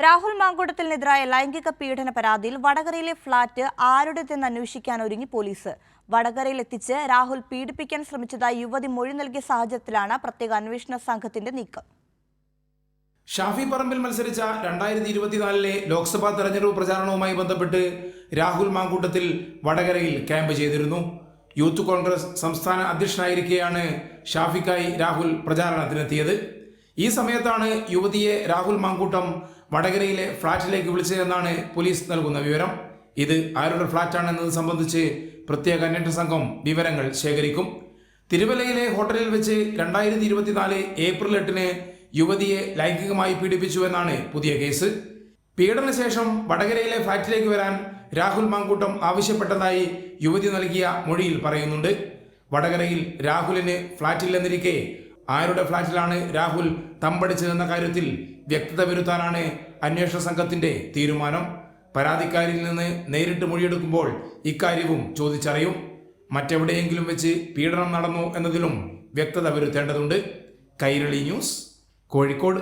രാഹുൽ മാങ്കൂട്ടത്തിനെതിരായ ലൈംഗിക പീഡന പരാതിയിൽ വടകരയിലെ ഫ്ളാറ്റ് ആരുടേതെന്ന് അന്വേഷിക്കാൻ ഒരുങ്ങി പോലീസ്. വടകരയിൽ എത്തിച്ച് രാഹുൽ പീഡിപ്പിക്കാൻ ശ്രമിച്ചതായി യുവതി മൊഴി നൽകിയ സാഹചര്യത്തിലാണ് പ്രത്യേക അന്വേഷണ സംഘത്തിന്റെ നീക്കം. ഷാഫി പറമ്പിൽ മത്സരിച്ച 2024 ലോക്സഭാ തെരഞ്ഞെടുപ്പ് പ്രചാരണവുമായി ബന്ധപ്പെട്ട് രാഹുൽ മാങ്കൂട്ടത്തിൽ വടകരയിൽ ക്യാമ്പ് ചെയ്തിരുന്നു. യൂത്ത് കോൺഗ്രസ് സംസ്ഥാന അധ്യക്ഷനായിരിക്കെയാണ് ഷാഫിക്കായി രാഹുൽ പ്രചാരണത്തിനെത്തിയത്. ഈ സമയത്താണ് യുവതിയെ രാഹുൽ മാങ്കൂട്ടം വടകരയിലെ ഫ്ളാറ്റിലേക്ക് വിളിച്ചതെന്നാണ് പോലീസ് നൽകുന്ന വിവരം. ഇത് ആരുടെ ഫ്ളാറ്റാണെന്നത് സംബന്ധിച്ച് പ്രത്യേക അന്വേഷണ സംഘം വിവരങ്ങൾ ശേഖരിക്കും. തിരുവല്ലയിലെ ഹോട്ടലിൽ വെച്ച് 2024 ഏപ്രിൽ 8 യുവതിയെ ലൈംഗികമായി പീഡിപ്പിച്ചുവെന്നാണ് പുതിയ കേസ്. പീഡനശേഷം വടകരയിലെ ഫ്ളാറ്റിലേക്ക് വരാൻ രാഹുൽ മാങ്കൂട്ടം ആവശ്യപ്പെട്ടതായി യുവതി നൽകിയ മൊഴിയിൽ പറയുന്നുണ്ട്. വടകരയിൽ രാഹുലിന് ഫ്ളാറ്റില്ലെന്നിരിക്കെ ആരുടെ ഫ്ളാറ്റിലാണ് രാഹുൽ തമ്പടിച്ചതെന്ന കാര്യത്തിൽ വ്യക്തത വരുത്താനാണ് അന്വേഷണ സംഘത്തിന്റെ തീരുമാനം. പരാതിക്കാരിൽ നിന്ന് നേരിട്ട് മൊഴിയെടുക്കുമ്പോൾ ഇക്കാര്യവും ചോദിച്ചറിയും. മറ്റെവിടെയെങ്കിലും വെച്ച് പീഡനം നടന്നോ എന്നതിലും വ്യക്തത വരുത്തേണ്ടതുണ്ട്. കൈരളി ന്യൂസ്, കോഴിക്കോട്.